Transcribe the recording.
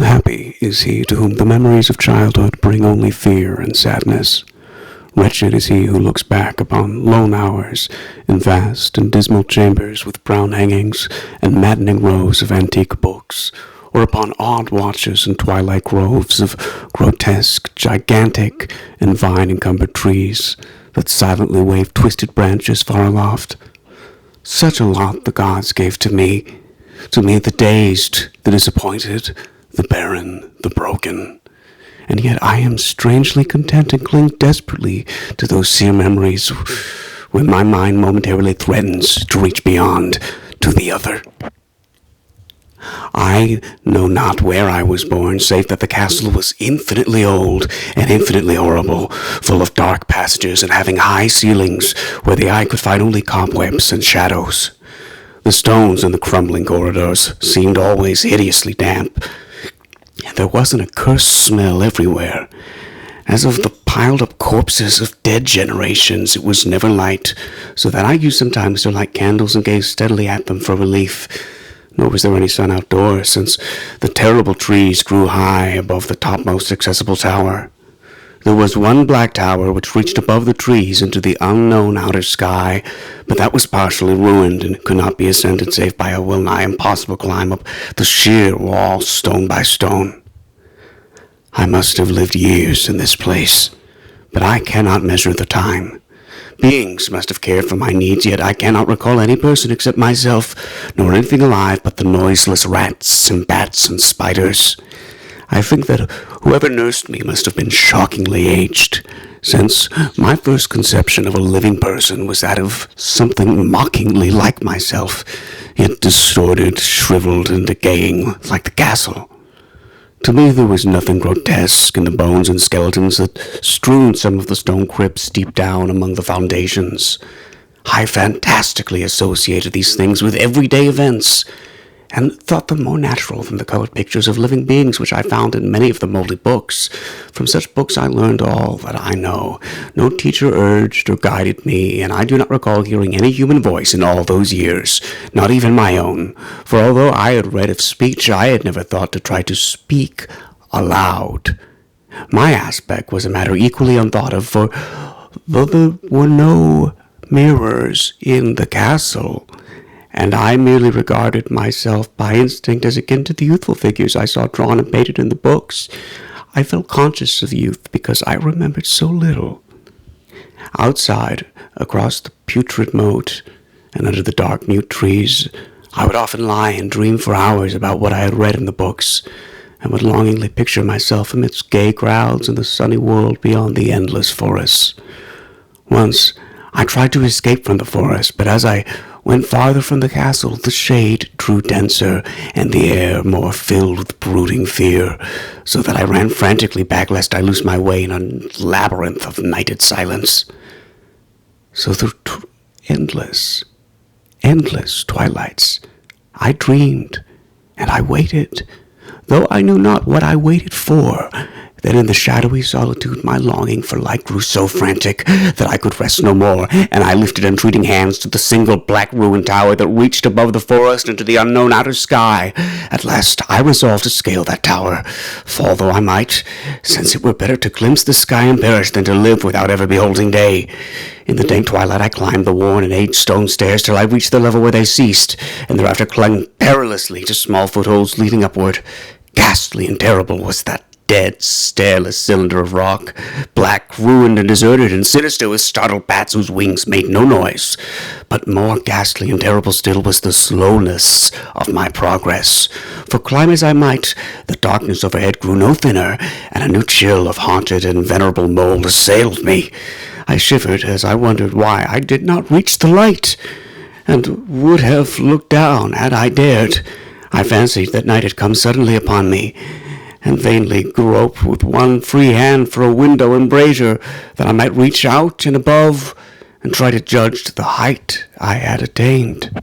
Unhappy is he to whom the memories of childhood bring only fear and sadness. Wretched is he who looks back upon lone hours in vast and dismal chambers with brown hangings and maddening rows of antique books, or upon odd watches and twilight groves of grotesque, gigantic, and vine-encumbered trees that silently wave twisted branches far aloft. Such a lot the gods gave to me the dazed, the disappointed, the barren, the broken. And yet I am strangely content and cling desperately to those sere memories when my mind momentarily threatens to reach beyond to the other. I know not where I was born, save that the castle was infinitely old and infinitely horrible, full of dark passages and having high ceilings where the eye could find only cobwebs and shadows. The stones in the crumbling corridors seemed always hideously damp, and there was an accursed smell everywhere, as of the piled-up corpses of dead generations. It was never light, so that I used sometimes to light candles and gaze steadily at them for relief. Nor was there any sun outdoors, since the terrible trees grew high above the topmost accessible tower. There was one black tower which reached above the trees into the unknown outer sky, but that was partially ruined and could not be ascended save by a well-nigh impossible climb up the sheer wall stone by stone. I must have lived years in this place, but I cannot measure the time. Beings must have cared for my needs, yet I cannot recall any person except myself, nor anything alive but the noiseless rats and bats and spiders. I think that whoever nursed me must have been shockingly aged, since my first conception of a living person was that of something mockingly like myself, yet distorted, shriveled, and decaying like the castle. To me there was nothing grotesque in the bones and skeletons that strewed some of the stone crypts deep down among the foundations. I fantastically associated these things with everyday events, and thought them more natural than the colored pictures of living beings which I found in many of the moldy books. From such books I learned all that I know. No teacher urged or guided me, and I do not recall hearing any human voice in all those years, not even my own, for although I had read of speech, I had never thought to try to speak aloud. My aspect was a matter equally unthought of, for though there were no mirrors in the castle, and I merely regarded myself by instinct as akin to the youthful figures I saw drawn and painted in the books, I felt conscious of youth because I remembered so little. Outside, across the putrid moat, and under the dark mute trees, I would often lie and dream for hours about what I had read in the books, and would longingly picture myself amidst gay crowds in the sunny world beyond the endless forests. Once, I tried to escape from the forest, but as I went farther from the castle, the shade grew denser, and the air more filled with brooding fear, so that I ran frantically back lest I lose my way in a labyrinth of nighted silence. So through endless twilights, I dreamed, and I waited, though I knew not what I waited for. Then in the shadowy solitude my longing for light grew so frantic that I could rest no more, and I lifted entreating hands to the single black ruined tower that reached above the forest into the unknown outer sky. At last I resolved to scale that tower, fall though I might, since it were better to glimpse the sky and perish than to live without ever beholding day. In the dank twilight I climbed the worn and aged stone stairs till I reached the level where they ceased, and thereafter clung perilously to small footholds leading upward. Ghastly and terrible was that dead, stareless cylinder of rock, black, ruined, and deserted, and sinister with startled bats whose wings made no noise. But more ghastly and terrible still was the slowness of my progress. For climb as I might, the darkness overhead grew no thinner, and a new chill of haunted and venerable mold assailed me. I shivered as I wondered why I did not reach the light, and would have looked down had I dared. I fancied that night had come suddenly upon me, and vainly groped with one free hand for a window embrasure that I might reach out and above and try to judge the height I had attained.